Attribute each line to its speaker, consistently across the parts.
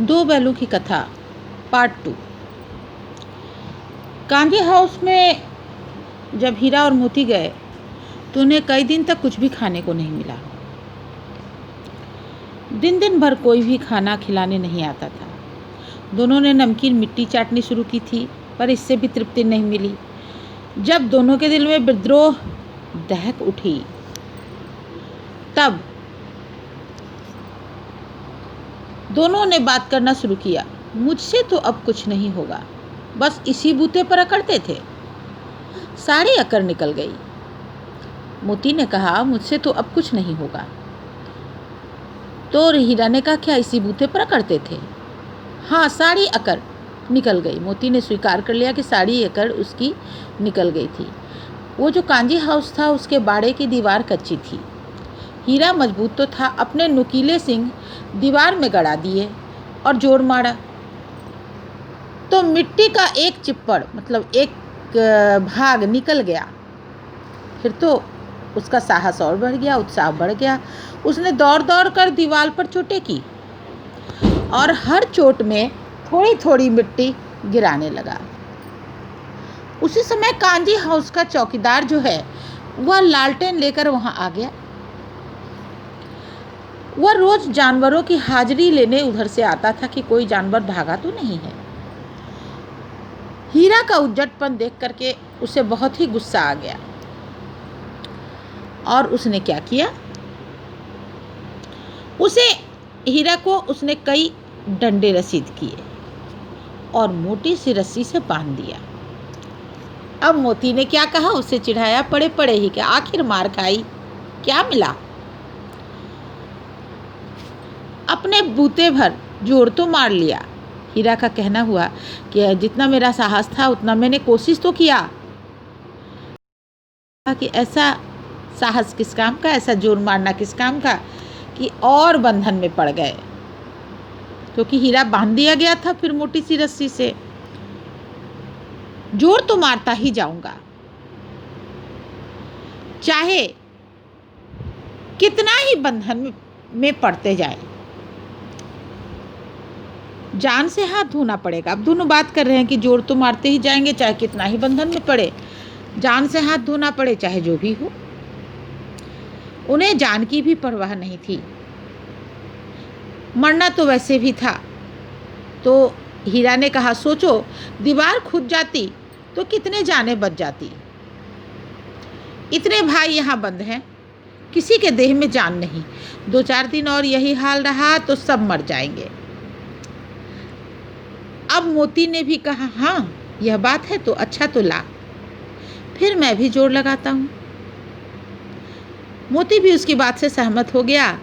Speaker 1: दो बैलों की कथा पार्ट 2। कांजी हाउस में जब हीरा और मोती गए तो उन्हें कई दिन तक कुछ भी खाने को नहीं मिला। दिन भर कोई भी खाना खिलाने नहीं आता था। दोनों ने नमकीन मिट्टी चाटनी शुरू की थी, पर इससे भी तृप्ति नहीं मिली। जब दोनों के दिल में विद्रोह दहक उठी, तब दोनों ने बात करना शुरू किया। मुझसे तो अब कुछ नहीं होगा, बस इसी बूते पर अकड़ते थे। सारी अकड़ निकल गई। मोती ने कहा, मुझसे तो अब कुछ नहीं होगा। तो हीरा ने कहा, क्या इसी बूते पर अकड़ते थे? हाँ, सारी अकड़ निकल गई। मोती ने स्वीकार कर लिया कि सारी अकड़ उसकी निकल गई थी। वो जो कांजी हाउस था, उसके बाड़े की दीवार कच्ची थी। हीरा मजबूत तो था, अपने नुकीले सिंग दीवार में गड़ा दिए और जोर मारा तो मिट्टी का एक चिप्पड़ मतलब एक भाग निकल गया। फिर तो उसका साहस और बढ़ गया, उत्साह बढ़ गया। उसने दौड़ दौड़ कर दीवार पर चोटें की और हर चोट में थोड़ी थोड़ी मिट्टी गिराने लगा। उसी समय कांजी हाउस का चौकीदार जो है, वह लालटेन लेकर वहां आ गया। वह रोज जानवरों की हाजिरी लेने उधर से आता था कि कोई जानवर भागा तो नहीं है। हीरा का उद्दटपन देख करके उसे बहुत ही गुस्सा आ गया और उसने क्या किया, हीरा को उसने कई डंडे रसीद किए और मोटी सी रस्सी से बांध दिया। अब मोती ने क्या कहा, उसे चिढ़ाया, पड़े पड़े ही क्या, आखिर मार खाई, क्या मिला? अपने बूते भर जोर तो मार लिया। हीरा का कहना हुआ कि जितना मेरा साहस था उतना मैंने कोशिश तो किया, कि ऐसा साहस किस काम का, ऐसा जोर मारना किस काम का कि और बंधन में पड़ गए। क्योंकि हीरा बांध दिया गया था फिर मोटी सी रस्सी से। जोर तो मारता ही जाऊंगा, चाहे कितना ही बंधन में पड़ते जाए, जान से हाथ धोना पड़ेगा। अब दोनों बात कर रहे हैं कि जोर तो मारते ही जाएंगे, चाहे कितना ही बंधन में पड़े, जान से हाथ धोना पड़े, चाहे जो भी हो। उन्हें जान की भी परवाह नहीं थी, मरना तो वैसे भी था। तो हीरा ने कहा, सोचो दीवार खुद जाती तो कितने जाने बच जाती। इतने भाई यहाँ बंद हैं, किसी के देह में जान नहीं। 2-4 दिन और यही हाल रहा तो सब मर जाएंगे। अब मोती ने भी कहा, हाँ यह बात है तो अच्छा, तो ला, फिर मैं भी जोर लगाता हूँ। मोती भी उसकी बात से सहमत हो गया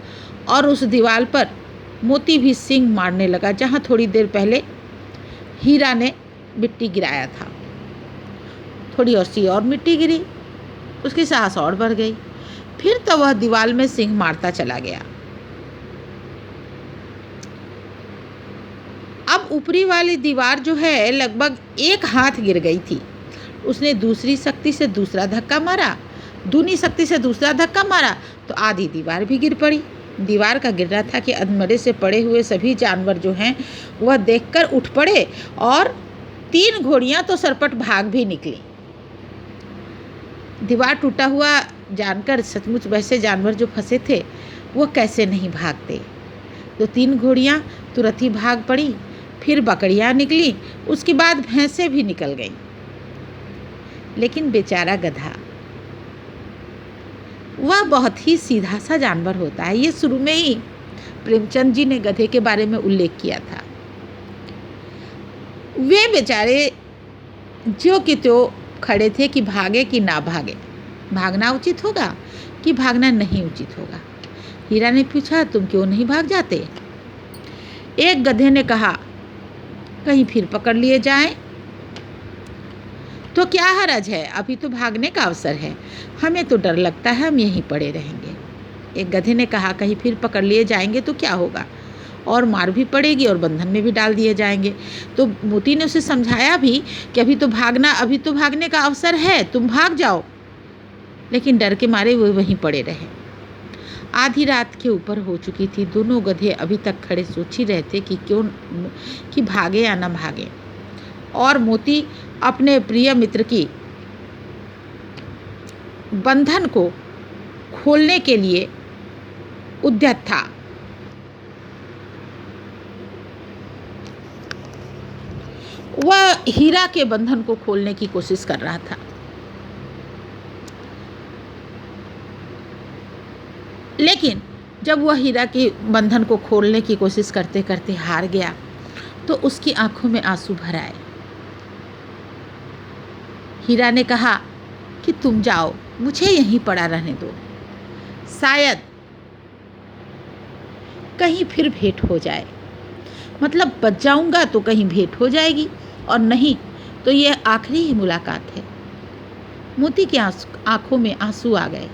Speaker 1: और उस दीवार पर मोती भी सिंग मारने लगा जहाँ थोड़ी देर पहले हीरा ने मिट्टी गिराया था। थोड़ी और सी और मिट्टी गिरी, उसकी साहस और बढ़ गई। फिर तो वह दीवार में सिंग मारता चला गया। अब ऊपरी वाली दीवार जो है लगभग 1 हाथ गिर गई थी। उसने दूसरी शक्ति से दूसरा धक्का मारा, दूनी शक्ति से दूसरा धक्का मारा तो आधी दीवार भी गिर पड़ी। दीवार का गिरना था कि अधमरे से पड़े हुए सभी जानवर जो हैं वह देखकर उठ पड़े और 3 घोड़ियां तो सरपट भाग भी निकली। दीवार टूटा हुआ जानकर सचमुच वैसे जानवर जो फंसे थे वह कैसे नहीं भागते। तो 3 घोड़ियां तुरंत ही भाग पड़ी, फिर बकरियां निकली, उसके बाद भैंसें भी निकल गईं। लेकिन बेचारा गधा, वह बहुत ही सीधा सा जानवर होता है। ये शुरू में ही प्रेमचंद जी ने गधे के बारे में उल्लेख किया था। वे बेचारे जो कि तो खड़े थे कि भागे कि ना भागे, भागना उचित होगा कि भागना नहीं उचित होगा। हीरा ने पूछा, तुम क्यों नहीं भाग जाते? एक गधे ने कहा, कहीं फिर पकड़ लिए जाएं तो क्या हरज है, अभी तो भागने का अवसर है, हमें तो डर लगता है, हम यहीं पड़े रहेंगे। एक गधे ने कहा, कहीं फिर पकड़ लिए जाएंगे तो क्या होगा, और मार भी पड़ेगी और बंधन में भी डाल दिए जाएंगे। तो मोती ने उसे समझाया भी कि अभी तो भागने का अवसर है, तुम भाग जाओ। लेकिन डर के मारे वो वहीं पड़े रहे। आधी रात के ऊपर हो चुकी थी। दोनों गधे अभी तक खड़े सोच ही रहे थे कि भागे या न भागे। और मोती अपने प्रिय मित्र की बंधन को खोलने के लिए उद्यत था। वह हीरा के बंधन को खोलने की कोशिश कर रहा था, लेकिन जब वह हीरा के बंधन को खोलने की कोशिश करते करते हार गया तो उसकी आंखों में आंसू भर आए। हीरा ने कहा कि तुम जाओ, मुझे यहीं पड़ा रहने दो, शायद कहीं फिर भेंट हो जाए। मतलब बच जाऊंगा तो कहीं भेंट हो जाएगी, और नहीं तो यह आखिरी ही मुलाकात है। मोती की आंखों में आंसू आ गए।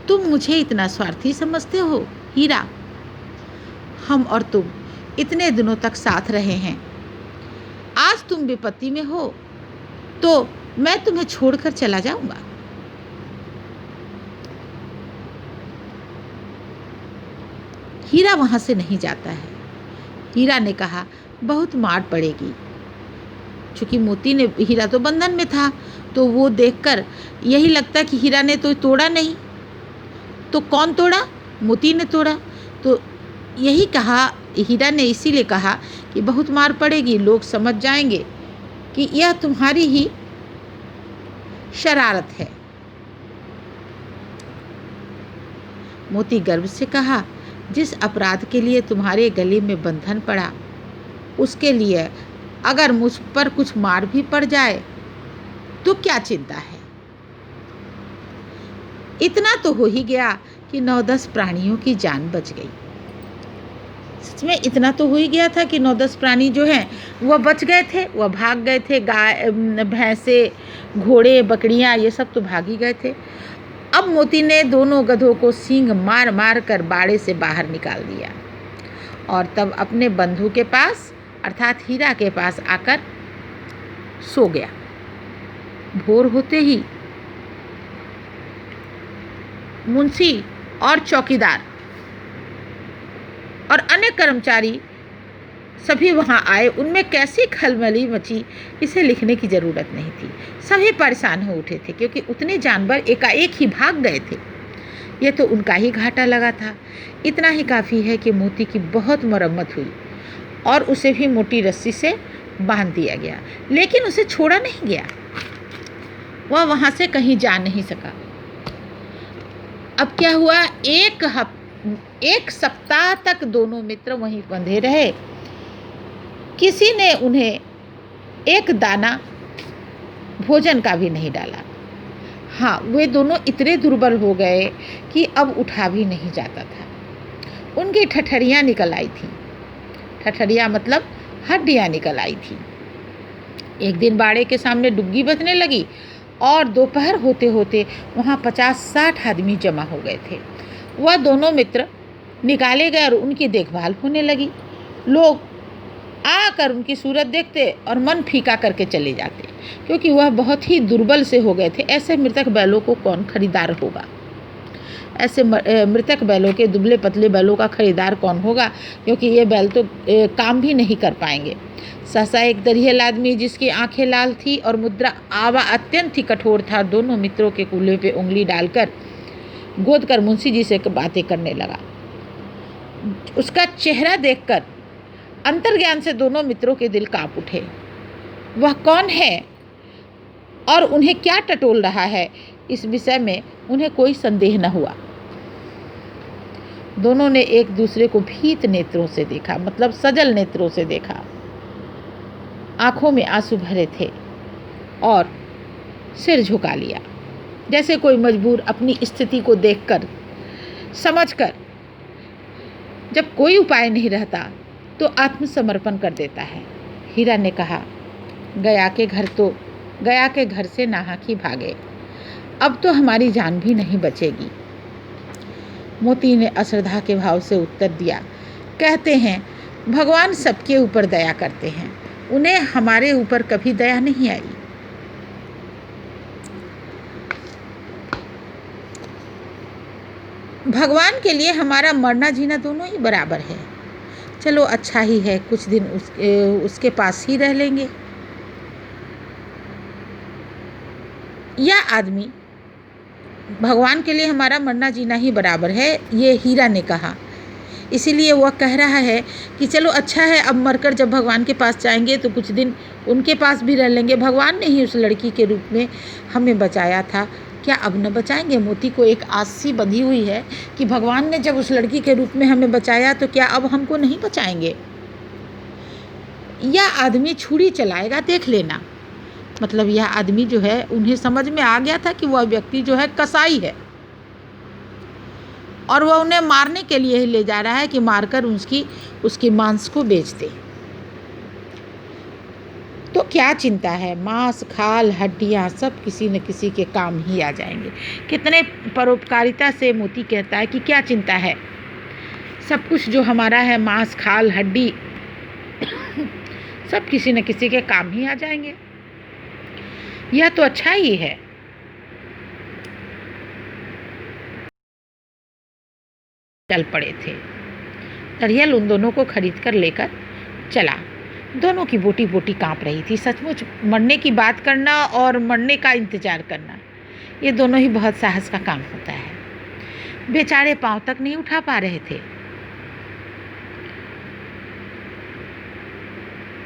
Speaker 1: तुम मुझे इतना स्वार्थी समझते हो हीरा? हम और तुम इतने दिनों तक साथ रहे हैं, आज तुम विपत्ति में हो तो मैं तुम्हें छोड़कर चला जाऊंगा? हीरा वहां से नहीं जाता है। हीरा ने कहा, बहुत मार पड़ेगी। चूंकि मोती ने, हीरा तो बंधन में था, तो वो देखकर यही लगता कि हीरा ने तो तोड़ा नहीं, तो कौन तोड़ा? मोती ने तोड़ा। तो यही कहा हीरा ने, इसीलिए कहा कि बहुत मार पड़ेगी, लोग समझ जाएंगे कि यह तुम्हारी ही शरारत है। मोती गर्व से कहा, जिस अपराध के लिए तुम्हारे गले में बंधन पड़ा, उसके लिए अगर मुझ पर कुछ मार भी पड़ जाए तो क्या चिंता है? इतना तो हो ही गया कि 9-10 प्राणियों की जान बच गई। सच में इतना तो हो ही गया था कि 9-10 प्राणी जो हैं वह बच गए थे, वह भाग गए थे। गाय, भैंसे, घोड़े, बकरियां, ये सब तो भाग ही गए थे। अब मोती ने दोनों गधों को सींग मार मार कर बाड़े से बाहर निकाल दिया और तब अपने बंधु के पास अर्थात हीरा के पास आकर सो गया। भोर होते ही मुंशी और चौकीदार और अन्य कर्मचारी सभी वहां आए। उनमें कैसी खलबली मची, इसे लिखने की ज़रूरत नहीं थी। सभी परेशान हो उठे थे क्योंकि उतने जानवर एकाएक ही भाग गए थे। ये तो उनका ही घाटा लगा था। इतना ही काफ़ी है कि मोती की बहुत मरम्मत हुई और उसे भी मोटी रस्सी से बांध दिया गया, लेकिन उसे छोड़ा नहीं गया। वह वहाँ से कहीं जा नहीं सका। अब क्या हुआ, एक सप्ताह तक दोनों मित्र वहीं बंधे रहे। किसी ने उन्हें एक दाना भोजन का भी नहीं डाला। हाँ, वे दोनों इतने दुर्बल हो गए कि अब उठा भी नहीं जाता था। उनकी ठठरियाँ निकल आई थीं। ठठरियाँ मतलब हड्डियाँ निकल आई थीं। एक दिन बाड़े के सामने डुग्गी बजने लगी और दोपहर होते होते वहाँ 50-60 आदमी जमा हो गए थे। वह दोनों मित्र निकाले गए और उनकी देखभाल होने लगी। लोग आकर उनकी सूरत देखते और मन फीका करके चले जाते, क्योंकि वह बहुत ही दुर्बल से हो गए थे। ऐसे मृतक बैलों को कौन खरीदार होगा? ऐसे मृतक बैलों के, दुबले पतले बैलों का खरीदार कौन होगा? क्योंकि ये बैल तो काम भी नहीं कर पाएंगे। सहसा एक दरियल आदमी, जिसकी आंखें लाल थी और मुद्रा आवा अत्यंत ही कठोर था, दोनों मित्रों के कूल्हे पे उंगली डालकर गोद कर मुंशी जी से बातें करने लगा। उसका चेहरा देखकर अंतर्ज्ञान से दोनों मित्रों के दिल कांप उठे। वह कौन है और उन्हें क्या टटोल रहा है, इस विषय में उन्हें कोई संदेह न हुआ। दोनों ने एक दूसरे को भीत नेत्रों से देखा, मतलब सजल नेत्रों से देखा। आंखों में आंसू भरे थे और सिर झुका लिया, जैसे कोई मजबूर अपनी स्थिति को देखकर, समझकर जब कोई उपाय नहीं रहता तो आत्मसमर्पण कर देता है। हीरा ने कहा, गया के घर से नाहक ही भागे, अब तो हमारी जान भी नहीं बचेगी। मोती ने अश्रद्धा के भाव से उत्तर दिया, कहते हैं भगवान सबके ऊपर दया करते हैं, उन्हें हमारे ऊपर कभी दया नहीं आई। भगवान के लिए हमारा मरना जीना दोनों ही बराबर है। चलो अच्छा ही है, कुछ दिन उसके पास ही रह लेंगे। यह आदमी, भगवान के लिए हमारा मरना जीना ही बराबर है, ये हीरा ने कहा। इसीलिए वह कह रहा है कि चलो अच्छा है, अब मरकर जब भगवान के पास जाएंगे तो कुछ दिन उनके पास भी रह लेंगे। भगवान ने ही उस लड़की के रूप में हमें बचाया था, क्या अब न बचाएंगे? मोती को एक आस सी बंधी हुई है कि भगवान ने जब उस लड़की के रूप में हमें बचाया तो क्या अब हमको नहीं बचाएंगे? यह आदमी छुरी चलाएगा, देख लेना। मतलब यह आदमी जो है, उन्हें समझ में आ गया था कि वह व्यक्ति जो है कसाई है और वह उन्हें मारने के लिए ही ले जा रहा है कि मारकर उसकी मांस को बेच दे। तो क्या चिंता है, मांस, खाल, हड्डियाँ सब किसी न किसी के काम ही आ जाएंगे। कितने परोपकारिता से मोती कहता है कि क्या चिंता है, सब कुछ जो हमारा है, मांस, खाल, हड्डी सब किसी न किसी के काम ही आ जाएंगे। यह तो अच्छा ही है। चल पड़े थे। दरियल उन दोनों को खरीद कर लेकर चला। दोनों की बोटी बोटी कांप रही थी। सचमुच मरने की बात करना और मरने का इंतजार करना, ये दोनों ही बहुत साहस का काम होता है। बेचारे पांव तक नहीं उठा पा रहे थे।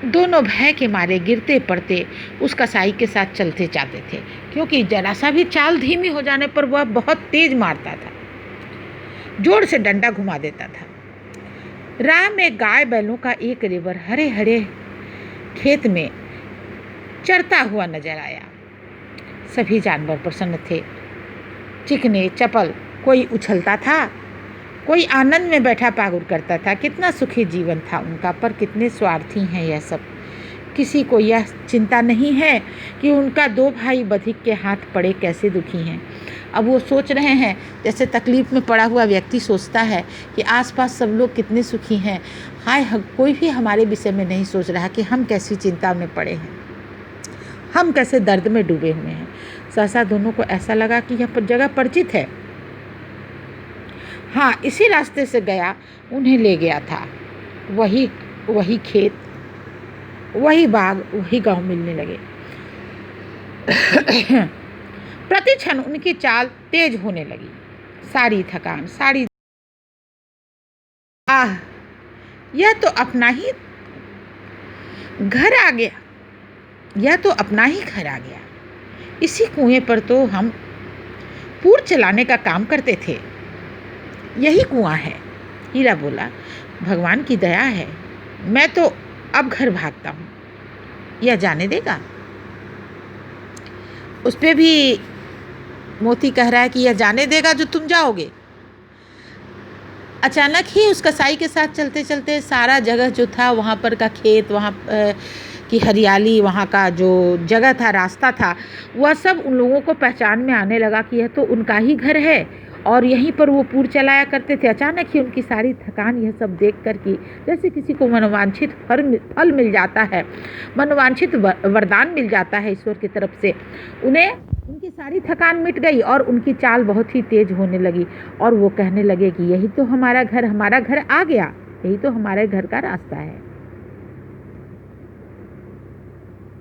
Speaker 1: दोनों भय के मारे गिरते पड़ते उस कसाई के साथ चलते जाते थे, क्योंकि जरा सा भी चाल धीमी हो जाने पर वह बहुत तेज मारता था, जोर से डंडा घुमा देता था। राह में गाय बैलों का एक रेवड़ हरे हरे खेत में चरता हुआ नजर आया। सभी जानवर प्रसन्न थे, चिकने चपल, कोई उछलता था, कोई आनंद में बैठा पागुर करता था। कितना सुखी जीवन था उनका, पर कितने स्वार्थी हैं यह सब। किसी को यह चिंता नहीं है कि उनका 2 भाई बधिक के हाथ पड़े कैसे दुखी हैं। अब वो सोच रहे हैं, जैसे तकलीफ़ में पड़ा हुआ व्यक्ति सोचता है कि आसपास सब लोग कितने सुखी हैं, हाय कोई भी हमारे विषय में नहीं सोच रहा कि हम कैसी चिंता में पड़े हैं, हम कैसे दर्द में डूबे हुए हैं। सहसा दोनों को ऐसा लगा कि यह जगह परिचित है। हाँ, इसी रास्ते से गया, उन्हें ले गया था। वही खेत, वही बाग, वही गांव मिलने लगे। प्रति क्षण उनकी चाल तेज होने लगी। सारी थकान, सारी यह तो अपना ही घर आ गया, यह तो अपना ही घर आ गया। इसी कुएं पर तो हम पूर चलाने का काम करते थे, यही कुआं है। हीरा बोला, भगवान की दया है, मैं तो अब घर भागता हूँ, यह जाने देगा? उस पे भी मोती कह रहा है कि यह जाने देगा जो तुम जाओगे? अचानक ही उस कसाई के साथ चलते चलते सारा जगह जो था, वहाँ पर का खेत, वहाँ की हरियाली, वहाँ का जो जगह था, रास्ता था, वह सब उन लोगों को पहचान में आने लगा कि यह तो उनका ही घर है और यहीं पर वो पूर चलाया करते थे। अचानक ही उनकी सारी थकान यह सब देख कर कि जैसे किसी को मनोवांछित फल मिल जाता है, मनोवांछित वरदान मिल जाता है ईश्वर की तरफ से, उन्हें उनकी सारी थकान मिट गई और उनकी चाल बहुत ही तेज होने लगी और वो कहने लगे कि यही तो हमारा घर आ गया, यही तो हमारे घर का रास्ता है।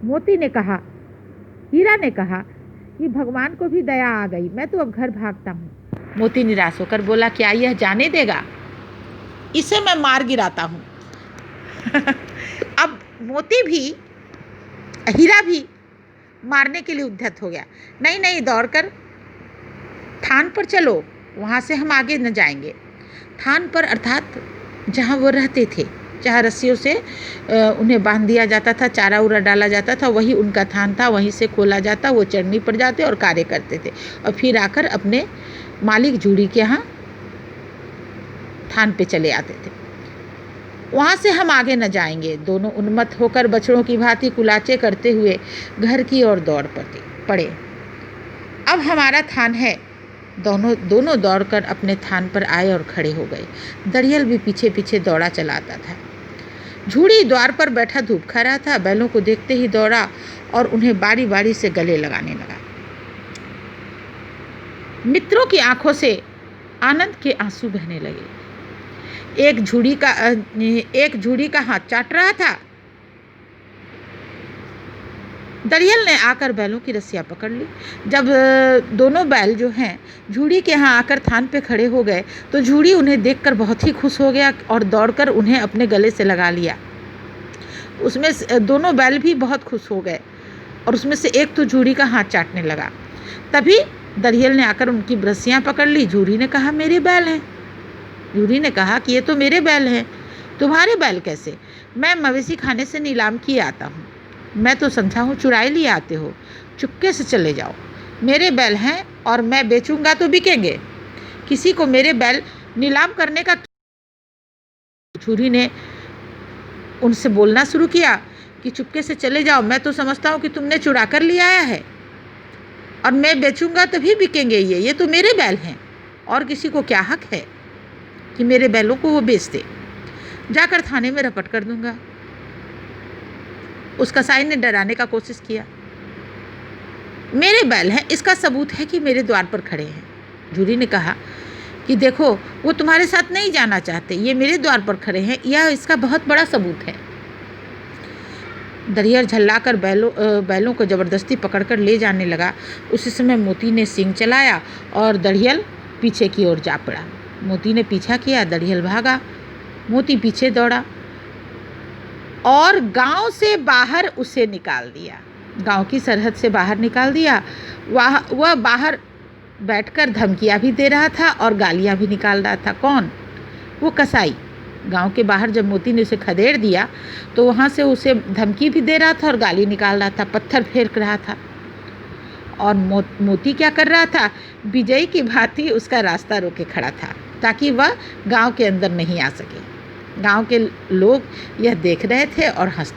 Speaker 1: मोती ने कहा, हीरा ने कहा कि भगवान को भी दया आ गई, मैं तो अब घर भागता हूँ। मोती निराश होकर बोला, क्या यह जाने देगा? इसे मैं मार गिराता हूँ। अब मोती भी, हीरा भी मारने के लिए उद्यत हो गया। नहीं, दौड़कर थान पर चलो, वहाँ से हम आगे न जाएंगे। थान पर अर्थात जहाँ वो रहते थे, जहाँ रस्सियों से उन्हें बांध दिया जाता था, चारा उरा डाला जाता था, वही उनका थान था। वहीं से खोला जाता, वो चढ़नी पर जाते और कार्य करते थे और फिर आकर अपने मालिक जूड़ी के यहाँ थान पे चले आते थे। वहाँ से हम आगे न जाएंगे। दोनों उन्मत्त होकर बछड़ों की भांति कुलाचे करते हुए घर की ओर दौड़ पड़े। अब हमारा थान है। दोनों दौड़कर अपने थान पर आए और खड़े हो गए। दरियल भी पीछे पीछे दौड़ा चला आता था। झूड़ी द्वार पर बैठा धूप खा रहा था। बैलों को देखते ही दौड़ा और उन्हें बारी बारी से गले लगाने लगा। मित्रों की आंखों से आनंद के आंसू बहने लगे। एक झूड़ी का हाथ चाट रहा था। दरियल ने आकर बैलों की रस्सियाँ पकड़ ली। जब दोनों बैल जो हैं झूड़ी के यहाँ आकर थान पे खड़े हो गए तो झूड़ी उन्हें देखकर बहुत ही खुश हो गया और दौड़कर उन्हें अपने गले से लगा लिया। उसमें दोनों बैल भी बहुत खुश हो गए और उसमें से एक तो झूड़ी का हाथ चाटने लगा। तभी दरियल ने आकर उनकी रस्सियाँ पकड़ ली। झूड़ी ने कहा, मेरे बैल हैं। झूड़ी ने कहा कि ये तो मेरे बैल हैं, तुम्हारे बैल कैसे? मैं मवेशी खाने से नीलाम किए आता हूँ। मैं तो समझा हूँ चुराए लिए आते हो। चुपके से चले जाओ। मेरे बैल हैं और मैं बेचूंगा तो बिकेंगे। किसी को मेरे बैल नीलाम करने का। झूड़ी ने उनसे बोलना शुरू किया कि चुपके से चले जाओ। मैं तो समझता हूँ कि तुमने चुरा कर ले आया है और मैं बेचूंगा तभी बिकेंगे। ये तो मेरे बैल हैं और किसी को क्या हक है कि मेरे बैलों को वो बेच दे। जाकर थाने में रपट कर दूंगा। उस कसाई ने डराने का कोशिश किया। मेरे बैल हैं, इसका सबूत है कि मेरे द्वार पर खड़े हैं। झूड़ी ने कहा कि देखो, वो तुम्हारे साथ नहीं जाना चाहते, ये मेरे द्वार पर खड़े हैं, यह इसका बहुत बड़ा सबूत है। दरियल झल्लाकर बैलों को ज़बरदस्ती पकड़कर ले जाने लगा। उसी समय मोती ने सींग चलाया और दरियल पीछे की ओर जा पड़ा। मोती ने पीछा किया, दरियल भागा। मोती पीछे दौड़ा और गांव से बाहर उसे निकाल दिया। गांव की सरहद से बाहर निकाल दिया। वह बाहर बैठकर धमकियां भी दे रहा था और गालियां भी निकाल रहा था। कौन? वो कसाई। गांव के बाहर जब मोती ने उसे खदेड़ दिया तो वहाँ से उसे धमकी भी दे रहा था और गाली निकाल रहा था, पत्थर फेंक रहा था। और मोती क्या कर रहा था? विजयी की भांति उसका रास्ता रोके खड़ा था ताकि वह गांव के अंदर नहीं आ सके। गांव के लोग यह देख रहे थे और हंस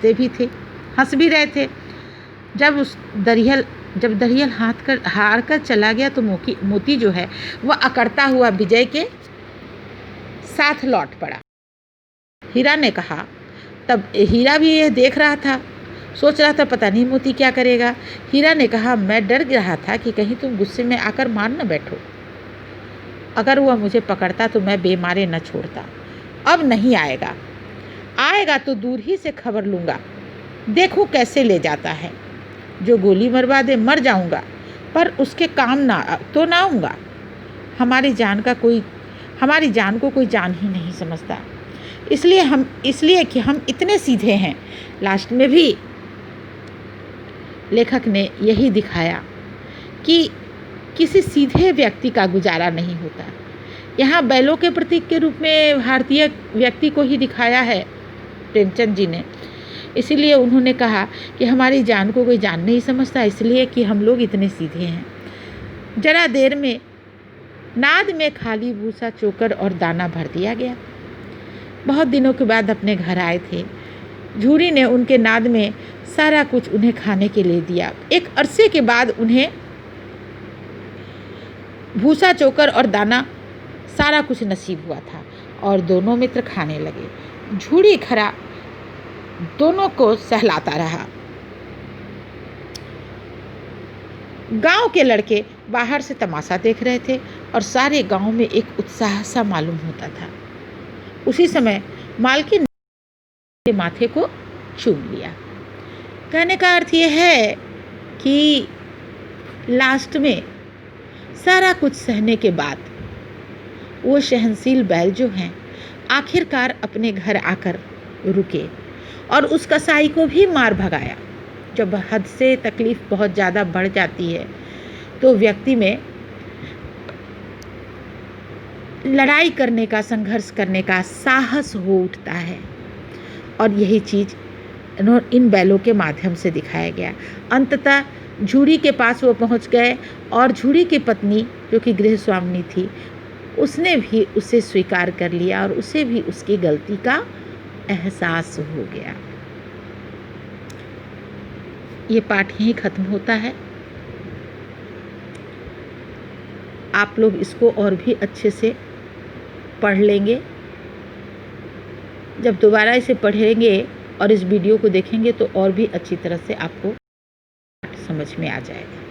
Speaker 1: भी रहे थे। जब दरियल हार कर चला गया तो मोती जो है वह अकड़ता हुआ विजय के साथ लौट पड़ा। हीरा ने कहा, तब हीरा भी यह देख रहा था, सोच रहा था पता नहीं मोती क्या करेगा। हीरा ने कहा, मैं डर रहा था कि कहीं तुम गुस्से में आकर मार न बैठो। अगर वह मुझे पकड़ता तो मैं बेमारे न छोड़ता। अब नहीं आएगा तो दूर ही से खबर लूँगा, देखो कैसे ले जाता है। जो गोली मरवा दे मर जाऊँगा, पर उसके काम ना आऊँगा। हमारी जान को कोई जान ही नहीं समझता, इसलिए कि हम इतने सीधे हैं। लास्ट में भी लेखक ने यही दिखाया कि किसी सीधे व्यक्ति का गुजारा नहीं होता। यहाँ बैलों के प्रतीक के रूप में भारतीय व्यक्ति को ही दिखाया है प्रेमचंद जी ने। इसीलिए उन्होंने कहा कि हमारी जान को कोई जान नहीं समझता, इसलिए कि हम लोग इतने सीधे हैं। जरा देर में नाद में खाली भूसा, चोकर और दाना भर दिया गया। बहुत दिनों के बाद अपने घर आए थे। झूड़ी ने उनके नाद में सारा कुछ उन्हें खाने के लिए दिया। एक अरसे के बाद उन्हें भूसा, चोकर और दाना सारा कुछ नसीब हुआ था और दोनों मित्र खाने लगे। झूड़ी खरा दोनों को सहलाता रहा। गांव के लड़के बाहर से तमाशा देख रहे थे और सारे गांव में एक उत्साह सा मालूम होता था। उसी समय मालकिन ने माथे को चूम लिया। कहने का अर्थ यह है कि लास्ट में सारा कुछ सहने के बाद वो सहनशील बैल जो हैं आखिरकार अपने घर आकर रुके और उस कसाई को भी मार भगाया। जब हद से तकलीफ़ बहुत ज़्यादा बढ़ जाती है तो व्यक्ति में लड़ाई करने का, संघर्ष करने का साहस हो उठता है और यही चीज़ इन बैलों के माध्यम से दिखाया गया। अंततः झूड़ी के पास वो पहुंच गए और झूड़ी की पत्नी जो कि गृहस्वामिनी थी उसने भी उसे स्वीकार कर लिया और उसे भी उसकी गलती का एहसास हो गया। ये पाठ यहीं ख़त्म होता है। आप लोग इसको और भी अच्छे से पढ़ लेंगे। जब दोबारा इसे पढ़ेंगे और इस वीडियो को देखेंगे तो और भी अच्छी तरह से आपको समझ में आ जाएगा।